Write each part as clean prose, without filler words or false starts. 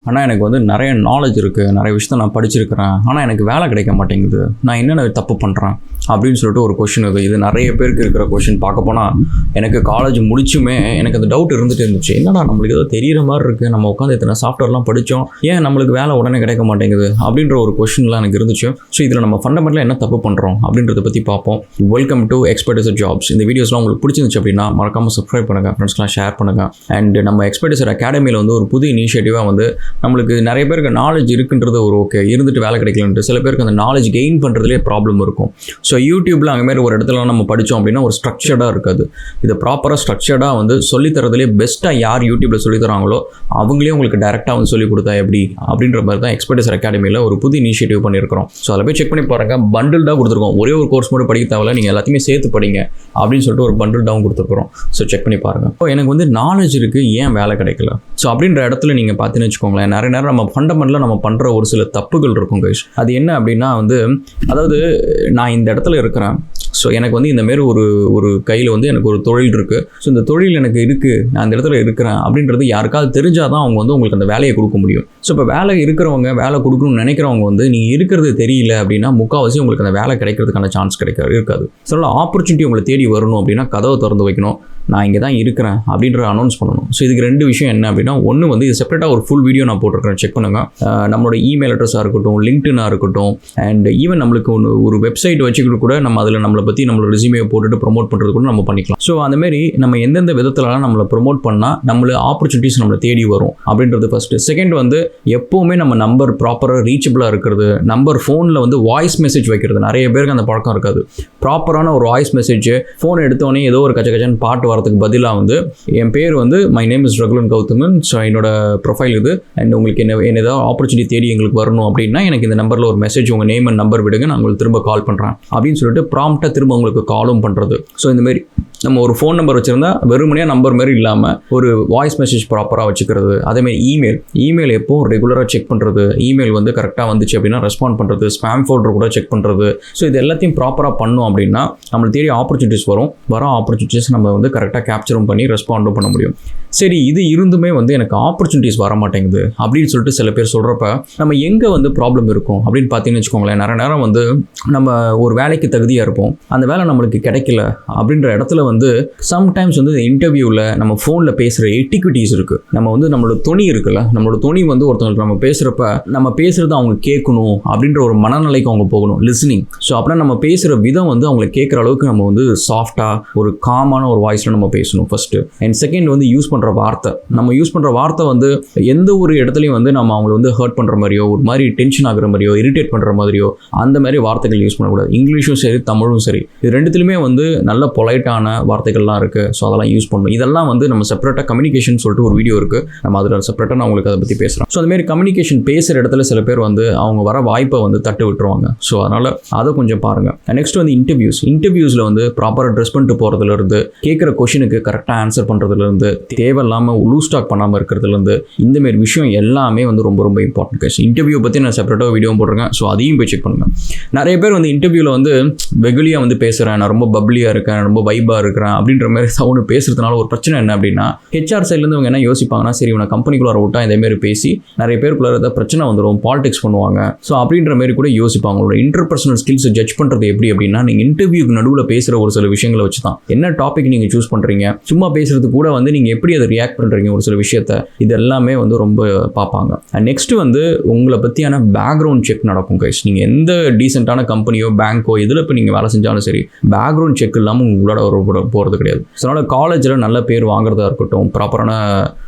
ஆனால் எனக்கு வந்து நிறைய நாலேஜ் இருக்குது, நிறைய விஷயத்த நான் படிச்சிருக்கிறேன், ஆனால் எனக்கு வேலை கிடைக்க மாட்டேங்குது, நான் என்னென்ன தப்பு பண்ணுறேன் அப்படின்னு சொல்லிட்டு ஒரு கொஷின். இது நிறைய பேருக்கு இருக்கிற கொஷின். பார்க்க போனால் எனக்கு காலேஜ் முடிச்சுமே எனக்கு அந்த டவுட் இருந்துகிட்டு இருந்துச்சு. என்னடா நம்மளுக்கு ஏதோ தெரிகிற மாதிரி இருக்குது, நம்ம உட்காந்து எத்தனை சாஃப்ட்வேர்லாம் படித்தோம், ஏன் நம்மளுக்கு வேலை உடனே கிடைக்க மாட்டேங்குது அப்படின்ற ஒரு கொஷின்லாம் எனக்கு இருந்துச்சு. ஸோ இதில் நம்ம ஃபண்டமெண்டலாக என்ன தப்பு பண்ணுறோம் அப்படின்றத பற்றி பார்ப்போம். Welcome to Expertiser jobs. இந்த வீடியோஸ்லாம் உங்களுக்கு பிடிச்சிருந்துச்சு அப்படின்னா மறக்காமல் சப்ஸ்கிரைப் பண்ணுங்கள், ஃப்ரெண்ட்ஸ்லாம் ஷேர் பண்ணுங்கள். அண்ட் நம்ம எக்ஸ்பர்டைசர் அகாடமியில் வந்து ஒரு புது இனிஷியேட்டிவாக வந்து நம்மளுக்கு நிறைய பேருக்கு நாலேஜ் இருக்குன்றது ஒரு ஓகே, இருந்துட்டு வேலை கிடைக்கலன்ட்டு சில பேருக்கு அந்த நாலேஜ் கெயின் பண்ணுறதுலேயே ப்ராப்ளம் இருக்கும். ஸோ யூடியூப்பில் அந்தமாதிரி ஒரு இடத்துல நம்ம படித்தோம் அப்படின்னா ஒரு ஸ்ட்ரக்சர்டாக இருக்காது. இதை ப்ராப்பராக ஸ்ட்ரக்சர்டாக வந்து சொல்லித்தரதுலேயே பெஸ்ட்டாக யார் யூடியூப்பில் சொல்லித்தராங்களோ அவங்களே உங்களுக்கு டேரெக்டாக வந்து சொல்லிக் கொடுத்தா எப்படி அப்படின்ற மாதிரி தான் எக்ஸ்பர்டைசர் அகாடமியில் ஒரு புது இனிஷியேட்டிவ் பண்ணியிருக்கிறோம். ஸோ அதில் போய் செக் பண்ணி பாருங்கள். பண்டில்டாக கொடுத்துருக்கோம். ஒரே ஒரு கோர்ஸ் மட்டும் படிக்க தேவையில்ல, நீங்கள் எல்லாத்தையுமே சேர்த்து படிங்க அப்படின்னு சொல்லிட்டு ஒரு பண்டில்டாகவும் கொடுத்துருக்குறோம். ஸோ செக் பண்ணி பாருங்கள். இப்போ எனக்கு வந்து நாலேஜ் இருக்குது, ஏன் வேலை கிடைக்கல? ஸோ அப்படின்ற இடத்துல நீங்கள் பார்த்துன்னு வச்சுக்கோங்களேன், நிறைய நேரம் நம்ம ஃபண்டமெண்டலாக நம்ம பண்ணுற ஒரு சில தப்புகள் இருக்கும் கைஸ். அது என்ன அப்படின்னா வந்து, அதாவது நான் இந்த இடத்துல இருக்கிறேன், ஸோ எனக்கு வந்து இந்தமாரி ஒரு கையில் வந்து எனக்கு ஒரு தொழில் இருக்குது, ஸோ இந்த தொழில் எனக்கு இருக்குது, நான் இந்த இடத்துல இருக்கிறேன் அப்படின்றது யாருக்காவது தெரிஞ்சால் தான் அவங்க வந்து உங்களுக்கு அந்த வேலையை கொடுக்க முடியும். ஸோ இப்போ வேலை இருக்கிறவங்க, வேலை கொடுக்கணும்னு நினைக்கிறவங்க வந்து நீங்கள் இருக்கிறது தெரியல அப்படின்னா முக்கால்வாசி உங்களுக்கு அந்த வேலை கிடைக்கிறதுக்கான சான்ஸ் இருக்காது. ஸோ ஆப்பர்ச்சுனிட்டி உங்களை தேடி வரணும் அப்படின்னா கதவை திறந்து வைக்கணும், நான் இங்கே தான் இருக்கிறேன் அப்படின்ற அனௌன்ஸ் பண்ணணும். ஸோ இதுக்கு ரெண்டு விஷயம் என்ன அப்படின்னா, ஒன்று வந்து இது செப்பரேட்டாக ஒரு ஃபுல் வீடியோ நான் போட்டிருக்கிறேன், செக் பண்ணுங்கள். நம்மளோட இமெயில் அட்ரஸாக இருக்கட்டும், லிங்க்டினாக இருக்கட்டும், அண்ட் ஈவன் நம்மளுக்கு ஒரு வெப்சைட் வச்சுக்கிட்டு கூட நம்ம அதில் நம்மளை பற்றி நம்மளோட ரெஸ்யூமே போட்டுட்டு ப்ரொமோட் பண்ணுறது கூட நம்ம பண்ணிக்கலாம். ஸோ அந்தமாரி நம்ம எந்தெந்த விதத்துலலாம் நம்மளை ப்ரொமோட் பண்ணால் நம்மள ஆப்பர்ச்சுனிட்டிஸ் நம்மளை தேடி வரும் அப்படின்றது ஃபஸ்ட்டு. செகண்ட் வந்து எப்போவுமே நம்ம நம்பர் ப்ராப்பராக ரீச்சபிளாக இருக்கிறது, நம்பர் ஃபோனில் வந்து வாய்ஸ் மெசேஜ் வைக்கிறது. நிறைய பேருக்கு அந்த பழக்கம் இருக்காது. ப்ராப்பரான ஒரு வாய்ஸ் மெசேஜ், ஃபோன் எடுத்தோடனே ஏதோ ஒரு கச்சன்னு பாட்டு வரதுக்கு பதிலாக வந்து என் பேர் வந்து my name is Ragulan Gowthaman, so என்னோட ப்ரொஃபைல் இது, அண்ட் உங்களுக்கு என்ன ஏதாவது ஆப்பர்ச்சுனிட்டி தேடி எங்களுக்கு வரணும் அப்படின்னா எனக்கு இந்த நம்பரில் ஒரு மெசேஜ், உங்கள் நேம் அண்ட் நம்பர் விடுங்க, நான் உங்களுக்கு திரும்ப கால் பண்ணுறேன் அப்படின்னு சொல்லிட்டு ப்ராம்ப்டாக திரும்ப உங்களுக்கு காலும் பண்ணுறது. ஸோ இந்தமாரி நம்ம ஒரு ஃபோன் நம்பர் வச்சுருந்தா வெறுமனே நம்பர் மாதிரி இல்லாமல் ஒரு வாய்ஸ் மெசேஜ் ப்ராப்பராக வச்சுக்கிறது. அதேமாதிரி இமெயில் எப்போவும் ரெகுலராக செக் பண்ணுறது, இமெயில் வந்து கரெக்டாக வந்துச்சு அப்படின்னா ரெஸ்பாண்ட் பண்ணுறது, ஸ்பேம் ஃபோல்டர் கூட செக் பண்ணுறது. ஸோ இது எல்லாத்தையும் ப்ராப்பராக பண்ணோம் அப்படின்னா நம்மளுக்கு தேடி ஆப்பர்ச்சுனிட்டிஸ் வர ஆப்பர்ச்சுனிட்டிஸ் நம்ம வந்து கரெக்டாக கேப்சரும் பண்ணி ரெஸ்பாண்டும் பண்ண முடியும். சரி, இது இருந்துமே வந்து எனக்கு ஆப்பர்ச்சுனிட்டிஸ் வர மாட்டேங்குது அப்படின்னு சொல்லிட்டு சில பேர் சொல்கிறப்ப நம்ம எங்கே வந்து ப்ராப்ளம் இருக்கும் அப்படின்னு பார்த்தீங்கன்னு வச்சுக்கோங்களேன். நிறைய நேரம் வந்து நம்ம ஒரு வேலைக்கு தகுதியாக இருப்போம், அந்த வேலை நம்மளுக்கு கிடைக்கல அப்படின்ற இடத்துல வந்து சம்டைம்ஸ் வந்து இன்டர்வியூவில் நம்ம ஃபோனில் பேசுகிற எட்டிக்விட்டிஸ் இருக்குது. நம்ம வந்து நம்மளோட துணி இருக்குல்ல, நம்மளோட துணி வந்து ஒருத்தவங்களுக்கு நம்ம பேசுகிறப்ப நம்ம பேசுகிறது அவங்க கேட்கணும் அப்படின்ற ஒரு மனநிலைக்கு அவங்க போகணும், லிஸ்னிங். ஸோ அப்படின்னா நம்ம பேசுகிற விதம் வந்து அவங்களை கேட்குற அளவுக்கு நம்ம வந்து சாஃப்டாக ஒரு காமான ஒரு வாய்ஸில் நம்ம பேசணும் ஃபஸ்ட்டு. அண்ட் செகண்ட் வந்து யூஸ் பண்ணுற வார்த்தை, நம்ம யூஸ் பண்ணுற வார்த்தை வந்து எந்த ஒரு இடத்துலையும் வந்து நம்ம அவங்களை வந்து ஹர்ட் பண்ணுற மாதிரியோ, ஒரு மாதிரி டென்ஷன் ஆகுற மாதிரியோ, இரிட்டேட் பண்ணுற மாதிரியோ அந்த மாதிரி வார்த்தைகள் யூஸ் பண்ணக்கூடாது. இங்கிலீஷும் சரி, தமிழும் சரி, இது ரெண்டுத்துலையுமே வந்து நல்ல பொலைட்டான வார்த்தைகள்லாம் இருக்குது. ஸோ அதெல்லாம் யூஸ் பண்ணணும். இதெல்லாம் வந்து நம்ம செப்பரேட்டாக கம்யூனிகேஷன் சொல்லிட்டு ஒரு வீடியோ இருக்குது, நம்ம அதில் செப்பரேட்டாக நான் உங்களுக்கு அதை பற்றி பேசுகிறேன். ஸோ அதுமாரி கம்யூனிகேஷன் பேசுகிற இடத்துல சில பேர் வந்து அவங்க வர வாய்ப்பை வந்து தட்டு விட்டுருவாங்க. ஸோ அதனால் அதை கொஞ்சம் பாருங்கள். நெக்ஸ்ட் வந்து இன்டர்வியூஸில் வந்து ப்ராப்பராக ட்ரெஸ் பண்ணிட்டு போகிறதுலேருந்து, கேட்குற கொஷினுக்கு கரெக்டாக ஆன்சர் பண்ணுறதுலேருந்து, தேவையில்லாமல் லூஸ் ஸ்டாக் பண்ணாமல் இருக்கிறதுலேருந்து, இந்தமாரி விஷயம் எல்லாமே வந்து ரொம்ப ரொம்ப இம்பார்ட்டன்ட் கைஸ். இன்டர்வியூ பற்றி நான் செப்பரேட்டாக வீடியோ போட்டிருக்கேன், ஸோ அதையும் போய் செக் பண்ணுங்கள். நிறைய பேர் வந்து இன்டர்வியூவில் வந்து வெகுலியாக வந்து பேசுகிறேன், நான் ரொம்ப பப்ளியாக இருக்கேன், ரொம்ப வைபாக இருக்கிறேன் அப்படின்ற மாதிரி சவுண்டு பேசுறதுனால ஒரு பிரச்சனை என்ன அப்படின்னா, ஹெச்ஆர் சைட்லேருந்து அவங்க என்ன யோசிப்பாங்கன்னா, சரி இவனை கம்பெனிக்குள்ளார விட்டா இதேமாரி பேசி நிறைய பேருக்குள்ளார ஏதாவது பிரச்சனை வந்துடும், பாலிடிக்ஸ் பண்ணுவாங்க, ஸோ அப்படின்ற மாதிரி கூட யோசிப்பாங்க. உங்களோட இன்டர்பர்சனல் ஸ்கில்ஸை ஜட்ஜ் பண்ணுறது எப்படி அப்படின்னா, நீங்கள் இன்டர்வியூக்கு நடுவில் பேசுகிற ஒரு சில விஷயங்களை வச்சு தான். என்ன டாபிக் நீங்கள் சூஸ் பண்ணுறீங்க, சும்மா பேசுறது கூட வந்து நீங்கள் எப்படி அதை ரியாக்ட் பண்ணுறீங்க ஒரு சில விஷயத்தை, இது எல்லாமே வந்து ரொம்ப பார்ப்பாங்க. அண்ட் நெக்ஸ்ட் வந்து உங்களை பற்றியான பேக்ரவுண்ட் செக் நடக்கும் கைஸ். நீங்கள் எந்த டீசெண்டான கம்பெனியோ பேங்கோ இதில் இப்போ நீங்கள் வேலை செஞ்சாலும் சரி, பேக்ரவுண்ட் செக் இல்லாமல் உங்களோட போகிறது கிடையாது. ஸோ அதனால் காலேஜில் நல்ல பேர் வாங்குறதா இருக்கட்டும், ப்ராப்பரான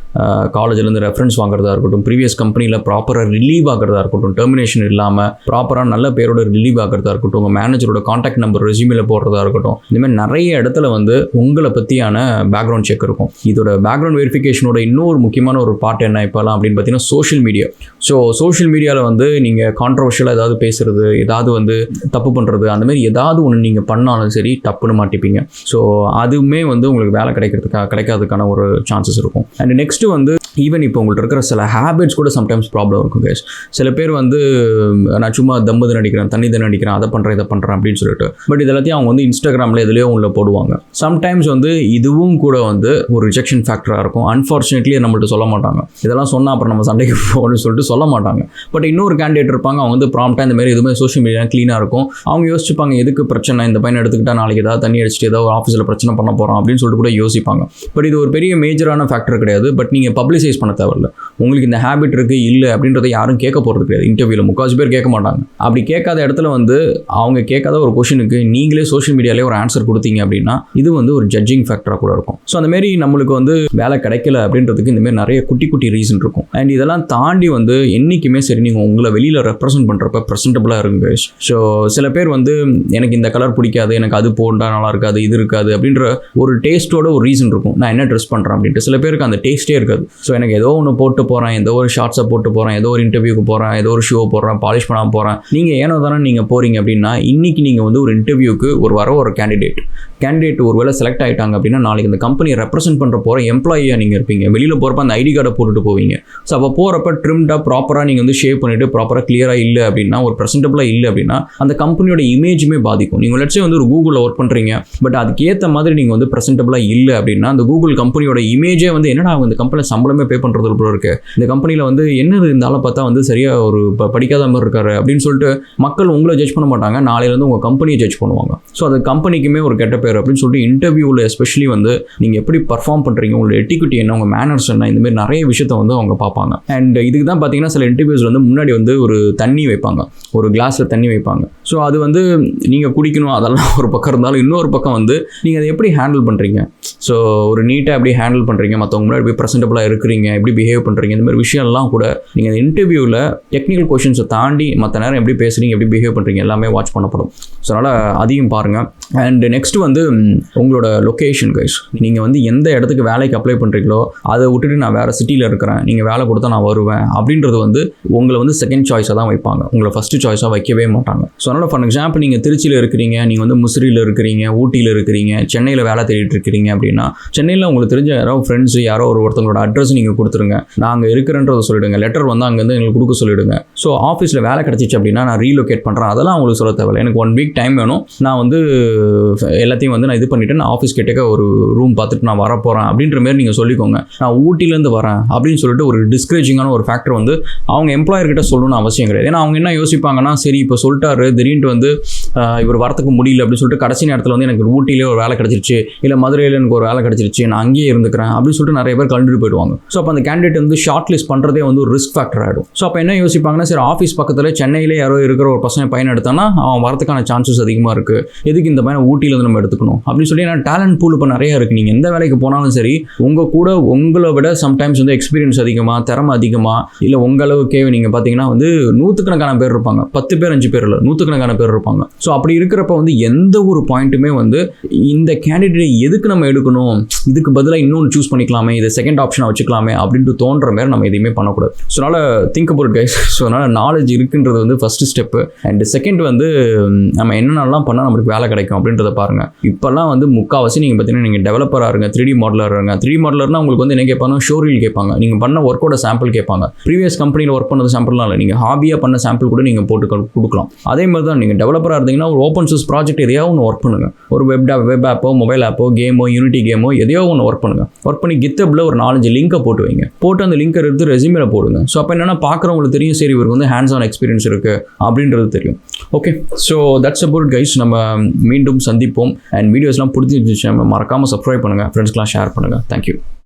காலேஜ்லேருந்து ரெஃபரன்ஸ் வாங்குறதா இருக்கட்டும், ப்ரீவியஸ் கம்பெனியில் ப்ராப்பராக ரிலீவ் ஆகிறதா இருக்கட்டும், டெர்மினேஷன் இல்லாமல் ப்ராப்பராக நல்ல பேரோட ரிலீவ் ஆகிறதா இருக்கட்டும், உங்கள் மேனேஜரோட காண்டாக்ட் நம்பர் ரெஸ்யூமில் போடுறதா இருக்கட்டும், இந்தமாதிரி நிறைய இடத்துல வந்து உங்களை பற்றியான பேக்ரவுண்ட் செக் இருக்கும். இதோட பேக்ரவுண்ட் வெரிஃபிகேஷனோட இன்னொரு முக்கியமான ஒரு பார்ட் என்ன இப்போலாம் அப்படின்னு பார்த்தீங்கன்னா சோஷியல் மீடியா. ஸோ சோஷியல் மீடியாவில் வந்து நீங்கள் கான்ட்ரவர்ஷியலாக ஏதாவது பேசுகிறது, ஏதாவது வந்து தப்பு பண்ணுறது, அந்தமாதிரி ஏதாவது ஒன்று நீங்கள் பண்ணாலும் சரி தப்புன்னு மாட்டிப்பீங்க. ஸோ அதுவுமே வந்து உங்களுக்கு வேலை கிடைக்காததுக்கான ஒரு சான்சஸ் இருக்கும். அண்ட் நெக்ஸ்ட் வந்து ஈவன் இப்போ உங்கள்கிட்ட இருக்கிற சில ஹேபிட்ஸ் கூட சம்டைம்ஸ் ப்ராப்ளம் இருக்கும் கைஸ். சில பேர் வந்து நான் சும்மா தம்பது நடிக்கிறேன், தண்ணி தான் நடிக்கிறேன், அதை பண்ணுறேன் இதை பண்ணுறேன் அப்படின்னு சொல்லிட்டு பட் இது எல்லாத்தையும் அவங்க வந்து இன்ஸ்டாகிராமில் எதுலேயோ உள்ள போடுவாங்க. சம்டைம்ஸ் வந்து இதுவும் கூட வந்து ஒரு ரிஜெக்ஷன் ஃபேக்டராக இருக்கும். அன்ஃபார்ச்சுனேட்லி நம்மள்ட்ட சொல்ல மாட்டாங்க, இதெல்லாம் சொன்னால் அப்புறம் நம்ம சண்டைக்கு போகணும்னு சொல்லிட்டு சொல்ல மாட்டாங்க. பட் இன்னொரு கேண்டிடேட் இருப்பாங்க, அவங்க வந்து ப்ராம்ப்டாக இந்த மாதிரி எதுவுமே சோஷியல் மீடியா க்ளீனாக இருக்கும். அவங்க யோசிச்சுப்பாங்க எதுக்கு பிரச்சனை, இந்த பையனை எடுத்துக்கிட்டா நாளைக்கு ஏதாவது தண்ணி அடிச்சுட்டு ஏதாவது ஒரு ஆஃபீஸில் பிரச்சனை பண்ண போகிறோம் அப்படின்னு சொல்லிட்டு கூட யோசிப்பாங்க. பட் இது ஒரு பெரிய மேஜரான ஃபேக்டர் கிடையாது. பட் நீங்கள் பப்ளிசைஸ் பண்ண தேவையில்லை. உங்களுக்கு இந்த ஹேபிட் இருக்குது இல்லை அப்படின்றத யாரும் கேட்க போகிறது கிடையாது. இன்டர்வியூவில் முக்கால்வாசி பேர் கேட்க மாட்டாங்க. அப்படி கேட்காத இடத்துல வந்து அவங்க கேட்காத ஒரு கொஷனுக்கு நீங்களே சோஷியல் மீடியாலே ஒரு ஆன்சர் கொடுத்தீங்க அப்படின்னா இது வந்து ஒரு ஜட்ஜிங் ஃபேக்டராக கூட இருக்கும். ஸோ அந்தமாரி நம்மளுக்கு வந்து வேலை கிடைக்கல அப்படின்றதுக்கு இந்தமாரி நிறைய குட்டி குட்டி ரீசன் இருக்கும். அண்ட் இதெல்லாம் தாண்டி வந்து என்றைக்குமே சரி நீங்கள் உங்களை வெளியில் ரெப்ரசென்ட் பண்ணுறப்ப ப்ரெசென்டபுளாக இருங்க. ஸோ சில பேர் வந்து எனக்கு இந்த கலர் பிடிக்காது, எனக்கு அது போட்டால் நல்லா இருக்காது, இது இருக்காது அப்படின்ற ஒரு டேஸ்ட்டோட ஒரு ரீசன் இருக்கும். நான் என்ன ட்ரெஸ் பண்ணுறேன் அப்படின்ட்டு சில பேருக்கு அந்த டேஸ்ட்டே இருக்காது. ஸோ எனக்கு ஏதோ ஒன்று போட்டு போகிறேன், ஏதோ ஒரு ஷார்ட்ஸை போட்டு போகிறேன், ஏதோ ஒரு இன்டர்வியூக்கு போகிறேன், ஏதோ ஒரு ஷூ போடுறேன், பாலிஷ் பண்ணாமல் போகிறேன். நீங்கள் ஏனோ தானே நீங்கள் போகிறீங்க அப்படின்னா இன்றைக்கி நீங்கள் வந்து ஒரு இன்டர்வியூக்கு ஒரு கேண்டிடேட் ஒரு வேளை செலக்ட் ஆகிட்டாங்க அப்படின்னா நாளைக்கு அந்த கம்பெனியை ரெப்ரசென்ட் பண்ணுற போகிற எம்ப்ளாயியாக நீங்கள் இருப்பீங்க. வெளியில் போகிறப்ப அந்த ஐடி கார்டை போட்டுட்டு போவீங்க. ஸோ அப்போ போகிறப்ப ட்ரிம்டாக ப்ராப்பராக நீங்கள் வந்து ஷேவ் பண்ணிவிட்டு ப்ராப்பராக கிளியராக இல்லை அப்படின்னா ஒரு ப்ரெசென்டபுளாக இல்லை அப்படின்னா அந்த கம்பெனியோட இமேஜுமே பாதிக்கும். நீங்கள் லட்சம் வந்து ஒரு கூகுளில் ஒர்க் பண்ணுறீங்க, பட் அதுக்கேற்ற மாதிரி நீங்கள் வந்து ப்ரெசென்டபுளாக இல்லை அப்படின்னா அந்த கூகுள் கம்பெனியோட இமேஜே வந்து என்னடா இந்த கம்பெனியில் சம்பளமே பே பண்ணுறது போல இருக்குது, இந்த கம்பெனியில் வந்து என்னது இருந்தாலும் பார்த்தா வந்து சரியாக ஒரு படிக்காத மாதிரி இருக்காரு அப்படின்னு சொல்லிட்டு மக்கள் உங்களை ஜட்ஜ் பண்ண மாட்டாங்க, நாளையிலேருந்து உங்கள் கம்பெனியை ஜட்ஜ் பண்ணுவாங்க. ஸோ அது கம்பெனிக்குமே ஒரு கெட்ட பேர் அப்படின்னு சொல்லிட்டு இன்டர்வியூவில் எஸ்பெஷலி வந்து நீங்கள் எப்படி பர்ஃபார்ம் பண்ணுறீங்க, உங்களோட எட்டிக்விட்டி என்ன, உங்கள் மேனர்ஸ் என்ன, இந்தமாதிரி நிறைய விஷயத்தை வந்து அவங்க பார்ப்பாங்க. அண்ட் இதுக்கு தான் பார்த்தீங்கன்னா சில இன்டர்வியூஸ் வந்து முன்னாடி வந்து ஒரு தண்ணி வைப்பாங்க, ஒரு கிளாஸில் தண்ணி வைப்பாங்க. ஸோ அது வந்து நீங்கள் குடிக்கணும் அதெல்லாம் ஒரு பக்கம் இருந்தாலும் இன்னொரு பக்கம் வந்து நீங்கள் அதை எப்படி ஹேண்டில் பண்ணுறீங்க, ஸோ ஒரு நீட்டாக எப்படி ஹேண்டில் பண்ணுறீங்க, மற்றவங்க முன்னாடி எப்படி ப்ரெசென்டபுளாக இருக்கிறீங்க, எப்படி பிஹேவ் பண்ணுறீங்க, இந்த மாதிரி விஷயம்லாம் கூட நீங்கள் இன்டர்வியூவில் டெக்னிக்கல் கொஷின்ஸை தாண்டி மற்ற நேரம் எப்படி பேசுகிறீங்க, எப்படி பிஹேவ் பண்ணுறீங்க எல்லாமே வாட்ச் பண்ணப்படும். ஸோ அதனால் அதையும் பாருங்கள். அண்ட் நெக்ஸ்ட் வந்து உங்களோட லொக்கேஷன் கைஸ். நீங்கள் வந்து எந்த இடத்துக்கு வேலைக்கு அப்ளை பண்ணுறீங்களோ அதை விட்டுட்டு நான் வேறு சிட்டியில் இருக்கிறேன், நீங்கள் வேலை கொடுத்தா நான் வருவேன் அப்படின்றது வந்து உங்களை வந்து செகண்ட் சாய்ஸாக தான் வைப்பாங்க, உங்களை ஃபஸ்ட்டு சாய்ஸாக வைக்கவே மாட்டாங்க. ஸோ அதனால் ஃபார் எக்ஸாம்பிள் நீங்கள் திருச்சியில் இருக்கிறீங்க, நீங்கள் வந்து முசிறியில் இருக்கிறீங்க, ஊட்டியில் இருக்கிறீங்க, சென்னையில் வேலை தேடிட்டு இருக்கிறீங்க அப்படின்னா சென்னையில் உங்களுக்கு தெரிஞ்ச யாரோ ஃப்ரெண்ட்ஸு யாரோ ஒருத்தவங்களோட அட்ரஸ் நீங்கள் கொடுத்துருங்க, நாங்கள் இருக்கிறன்றதை சொல்லிவிடுங்க, லெட்டர் வந்து அங்கேருந்து எங்களுக்கு கொடுக்க சொல்லிவிடுங்க. ஸோ ஆஃபீஸில் வேலை கிடச்சிச்சு அப்படின்னா நான் ரீலொகேட் பண்ணுறேன், அதெல்லாம் உங்களுக்கு சொல்ல தேவையில்லை, எனக்கு 1 வீக் டைம் வேணும், நான் வந்து எல்லாத்தையும் வந்து நான் இது பண்ணிவிட்டு நான் ஆஃபீஸ் கிட்டக்க ஒரு ரூம் பார்த்துட்டு நான் வரப்போகிறேன் அப்படின்ற மாதிரி நீங்கள் சொல்லிக்கோங்க. நான் ஊட்டிலேருந்து வரேன் அப்படின்னு சொல்லிட்டு ஒரு டிஸ்கரேஜிங்கான ஒரு ஃபேக்டர் வந்து அவங்க எம்ப்ளாயர்கிட்ட சொல்லணும்னு அவசியம் கிடையாது. ஏன்னா அவங்க என்ன யோசிப்பாங்கன்னா சரி இப்போ சொல்லிட்டாரு திடீர்னு வந்து இவர் வரத்துக்கு முடியல அப்படின்னு சொல்லிட்டு கடைசி நேரத்தில் வந்து எனக்கு ஊட்டியிலே ஒரு வேலை கிடச்சிருச்சு, இல்லை மதுரையில் எனக்கு ஒரு வேலை கிடச்சிருச்சு, நான் அங்கேயே இருந்துக்கிறேன் அப்படின்னு சொல்லிட்டு நிறைய பேர் கண்டுட்டு போயிடுவாங்க. ஸோ அப்போ அந்த கேண்டிடேட் வந்து ஷார்ட் லிஸ்ட் பண்ணுறதே வந்து ஒரு ரிஸ்க் ஃபேக்டர் ஆகிடும். ஸோ அப்போ என்ன யோசிப்பாங்கன்னா சரி ஆஃபீஸ் பக்கத்தில் சென்னையிலே யாரோ இருக்கிற ஒரு பையனை எடுத்தானா அவன் வரதுக்கான சான்சஸ் அதிகமாக இருக்குது, எதுக்கு இந்த பையனை ஊட்டியிலேருந்து நம்ம எடுத்துக்கணும் அப்படின்னு சொல்லி நான் டேலண்ட் பூல் இப்போ நிறைய இருக்குது. நீங்கள் எந்த வேலைக்கு போனாலும் சரி உங்கள் கூட உங்களை விட சம்டைம்ஸ் வந்து எக்ஸ்பீரியன்ஸ் அதிகமாக, திறமை அதிகமாக, இல்லை உங்களவுக்கே நீங்கள் பார்த்தீங்கன்னா வந்து 100கணக்கான பேர் இருப்பாங்க, 10 பேர் 5 பேர் இல்லை 100கணக்கான பேர் இருப்பாங்க. ஸோ அப்படி இருக்கிறப்ப வந்து எந்த ஒரு பாயிண்ட்டுமே வந்து இந்த கேண்டிடேட் எதுக்கு நம்ம எடுக்கணும், இதுக்கு பதிலாக இன்னொன்று சூஸ் பண்ணிக்கலாமே, இதை செகண்ட் ஆப்ஷனாக வச்சுக்கலாமே அப்படின்ட்டு தோன்ற மாதிரி நம்ம எதையுமே பண்ணக்கூடாது. ஸோ அதனால் திங்க் அபவுட் கைஸ். ஸோ அதனால் நாலேஜ் இருக்குன்றது வந்து ஃபஸ்ட்டு ஸ்டெப்பு. அண்ட் செகண்ட் வந்து நம்ம என்னென்னலாம் பண்ணால் நம்மளுக்கு வேலை கிடைக்கும் அப்படின்றத பாருங்கள். இப்போல்லாம் வந்து முக்கால்வாசி நீங்கள் பார்த்தீங்கன்னா நீங்கள் டெவலப்பராக இருங்க, 3D மாடலராக இருங்க. 3D மாடலர்னால் உங்களுக்கு வந்து என்ன கேட்பாங்க, ஷோரீல் கேட்பாங்க, நீங்கள் பண்ண ஒர்க்கோட சாம்பிள் கேட்பாங்க, ப்ரீவியஸ் கம்பெனியில் ஒர்க் பண்ணது சாம்பிள்லாம் இல்லை, நீங்கள் ஹாபியாக பண்ண சாம்பிள் கூட நீங்கள் போட்டு கொடுக்கலாம். அதே மாதிரி தான் நீங்கள் டெவலப்பராக இருந்தீங்கன்னா ஒரு ஓப்பன் சோர்ஸ் ப்ராஜெக்ட் எதையாவது ஒன்று ஒர்க் பண்ணுங்கள், ஒரு வெப் ஆப்போ, மொபைல் ஆப்போ, கேமோ, யூனிட்டி கேமோ எதையோ ஒன்று ஒர்க் பண்ணுங்கள். ஒர்க் பண்ணி கித்தப்பில் ஒரு 4-5 லிங்கை போட்டு வைங்க, போட்டு அந்த லிங்கை எடுத்து ரெஸ்யூமேல போடுங்க. ஸோ அப்போ என்னென்னா பார்க்குறவங்களுக்கு தெரியும் சரி இவருக்கு வந்து ஹேண்ட்ஸ் ஆன் எக்ஸ்பீரியன்ஸ் இருக்குது அப்படின்றது தெரியும். Okay, so that's about guys. நம்ம மீண்டும் சந்திப்போம். அண்ட் வீடியோஸ்லாம் பிடிச்சிருந்துச்சு நம்ம மறக்காமல் சப்ஸ்கிரைப் பண்ணுங்கள், ஃப்ரெண்ட்ஸ்க்கெலாம் ஷேர் பண்ணுங்கள். தேங்க்யூ.